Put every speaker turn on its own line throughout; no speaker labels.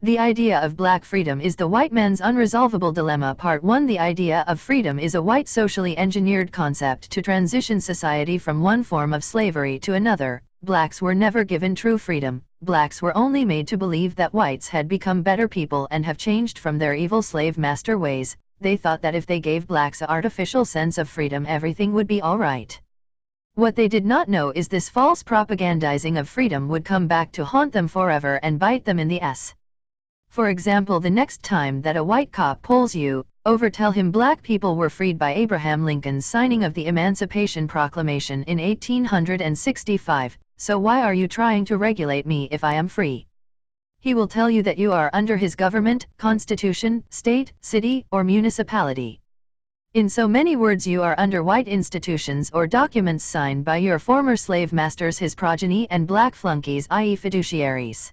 The idea of black freedom is the white man's unresolvable dilemma. Part 1. The idea of freedom is a white socially engineered concept to transition society from one form of slavery to another. Blacks were never given true freedom. Blacks were only made to believe that whites had become better people and have changed from their evil slave master ways. They thought that if they gave blacks an artificial sense of freedom, everything would be all right. What they did not know is this false propagandizing of freedom would come back to haunt them forever and bite them in the ass. For example, the next time that a white cop pulls you over, tell him black people were freed by Abraham Lincoln's signing of the Emancipation Proclamation in 1865, so why are you trying to regulate me if I am free? He will tell you that you are under his government, constitution, state, city, or municipality. In so many words, you are under white institutions or documents signed by your former slave masters, his progeny, and black flunkies, i.e. fiduciaries.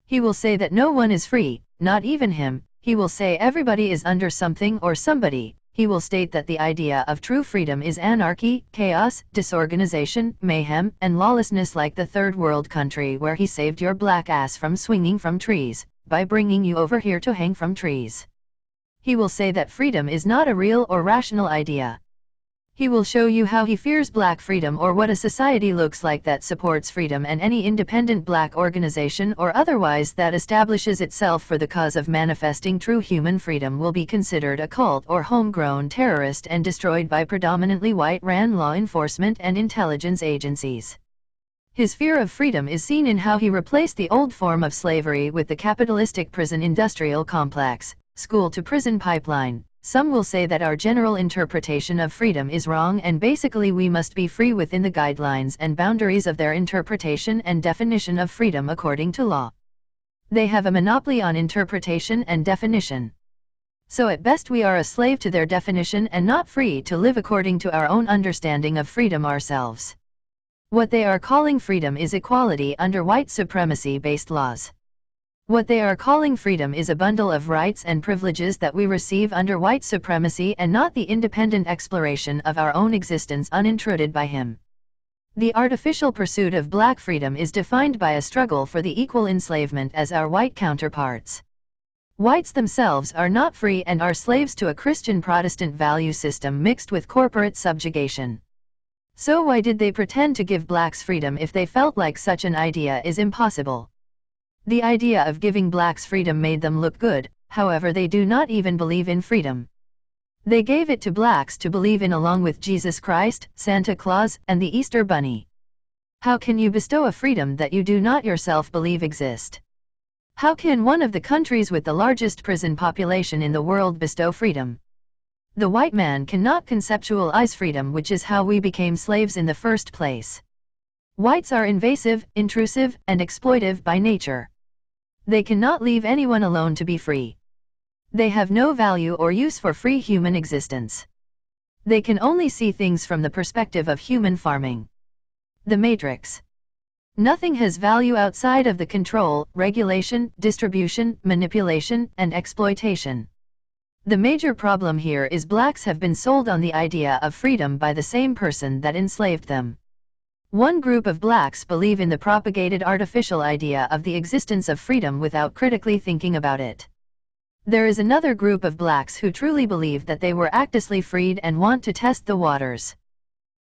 He will say that no one is free, not even him. He will say everybody is under something or somebody. He will state that the idea of true freedom is anarchy, chaos, disorganization, mayhem, and lawlessness, like the third world country where he saved your black ass from swinging from trees, by bringing you over here to hang from trees. He will say that freedom is not a real or rational idea. He will show you how he fears black freedom, or what a society looks like that supports freedom, and any independent black organization or otherwise that establishes itself for the cause of manifesting true human freedom will be considered a cult or homegrown terrorist and destroyed by predominantly white-ran law enforcement and intelligence agencies. His fear of freedom is seen in how he replaced the old form of slavery with the capitalistic prison-industrial complex, school-to-prison pipeline. Some will say that our general interpretation of freedom is wrong, and basically we must be free within the guidelines and boundaries of their interpretation and definition of freedom according to law. They have a monopoly on interpretation and definition. So at best we are a slave to their definition and not free to live according to our own understanding of freedom ourselves. What they are calling freedom is equality under white supremacy-based laws. What they are calling freedom is a bundle of rights and privileges that we receive under white supremacy, and not the independent exploration of our own existence unintruded by him. The artificial pursuit of black freedom is defined by a struggle for the equal enslavement as our white counterparts. Whites themselves are not free and are slaves to a Christian Protestant value system mixed with corporate subjugation. So why did they pretend to give blacks freedom if they felt like such an idea is impossible? The idea of giving blacks freedom made them look good. However, they do not even believe in freedom. They gave it to blacks to believe in, along with Jesus Christ, Santa Claus, and the Easter Bunny. How can you bestow a freedom that you do not yourself believe exist? How can one of the countries with the largest prison population in the world bestow freedom? The white man cannot conceptualize freedom, which is how we became slaves in the first place. Whites are invasive, intrusive, and exploitive by nature. They cannot leave anyone alone to be free. They have no value or use for free human existence. They can only see things from the perspective of human farming. The Matrix. Nothing has value outside of the control, regulation, distribution, manipulation, and exploitation. The major problem here is blacks have been sold on the idea of freedom by the same person that enslaved them. One group of blacks believe in the propagated artificial idea of the existence of freedom without critically thinking about it. There is another group of blacks who truly believe that they were actively freed and want to test the waters.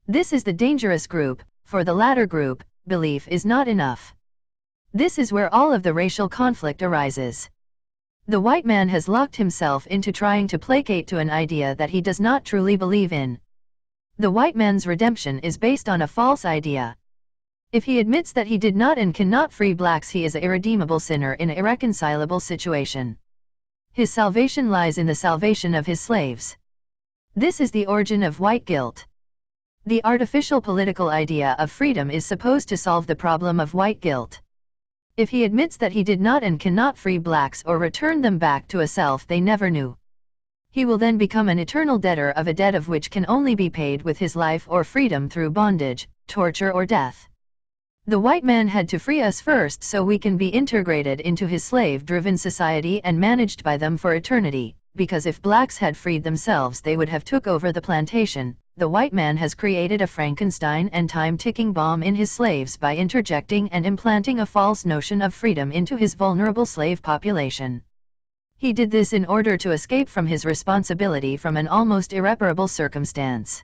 This is the dangerous group. For the latter group, belief is not enough. This is where all of the racial conflict arises. The white man has locked himself into trying to placate to an idea that he does not truly believe in. The white man's redemption is based on a false idea. If he admits that he did not and cannot free blacks, he is an irredeemable sinner in an irreconcilable situation. His salvation lies in the salvation of his slaves. This is the origin of white guilt. The artificial political idea of freedom is supposed to solve the problem of white guilt. If he admits that he did not and cannot free blacks or return them back to a self they never knew, he will then become an eternal debtor of a debt of which can only be paid with his life or freedom through bondage, torture, or death. The white man had to free us first so we can be integrated into his slave-driven society and managed by them for eternity, because if blacks had freed themselves they would have took over the plantation, the white man has created a Frankenstein and time-ticking bomb in his slaves by interjecting and implanting a false notion of freedom into his vulnerable slave population. He did this in order to escape from his responsibility from an almost irreparable circumstance.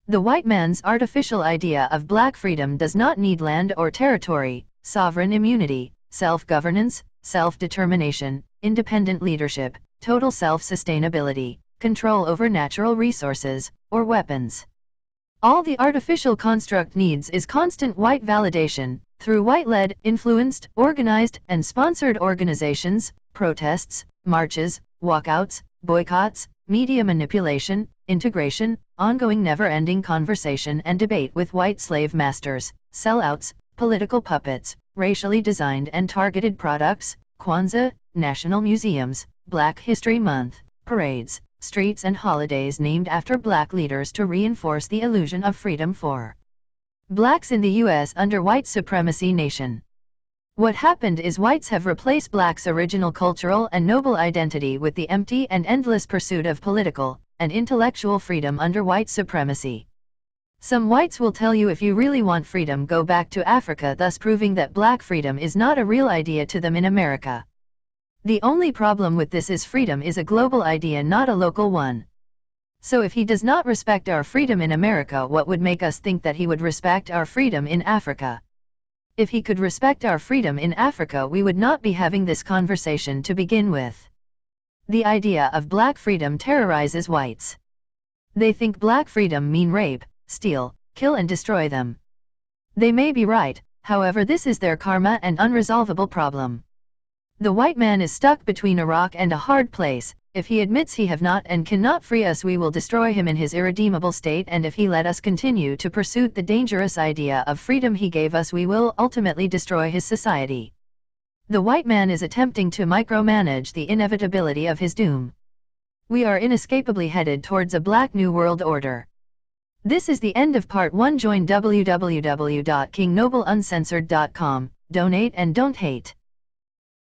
The white man's artificial idea of black freedom does not need land or territory, sovereign immunity, self-governance, self-determination, independent leadership, total self-sustainability, control over natural resources, or weapons. All the artificial construct needs is constant white validation, through white-led, influenced, organized, and sponsored organizations, protests, marches, walkouts, boycotts, media manipulation, integration, ongoing never-ending conversation and debate with white slave masters, sellouts, political puppets, racially designed and targeted products, Kwanzaa, national museums, Black History Month, parades, streets and holidays named after black leaders to reinforce the illusion of freedom for blacks in the U.S. under white supremacy nation. What happened is whites have replaced blacks' original cultural and noble identity with the empty and endless pursuit of political and intellectual freedom under white supremacy. Some whites will tell you if you really want freedom, go back to Africa, thus proving that black freedom is not a real idea to them in America. The only problem with this is freedom is a global idea, not a local one. So if he does not respect our freedom in America, what would make us think that he would respect our freedom in Africa? If he could respect our freedom in Africa, we would not be having this conversation to begin with. The idea of black freedom terrorizes whites. They think black freedom mean rape, steal, kill and destroy them. They may be right, however this is their karma and unresolvable problem. The white man is stuck between a rock and a hard place. If he admits he have not and cannot free us, we will destroy him in his irredeemable state, and if he let us continue to pursue the dangerous idea of freedom he gave us, we will ultimately destroy his society. The white man is attempting to micromanage the inevitability of his doom. We are inescapably headed towards a black new world order. This is the end of part 1. Join www.kingnobleuncensored.c.o.m. Donate and don't hate.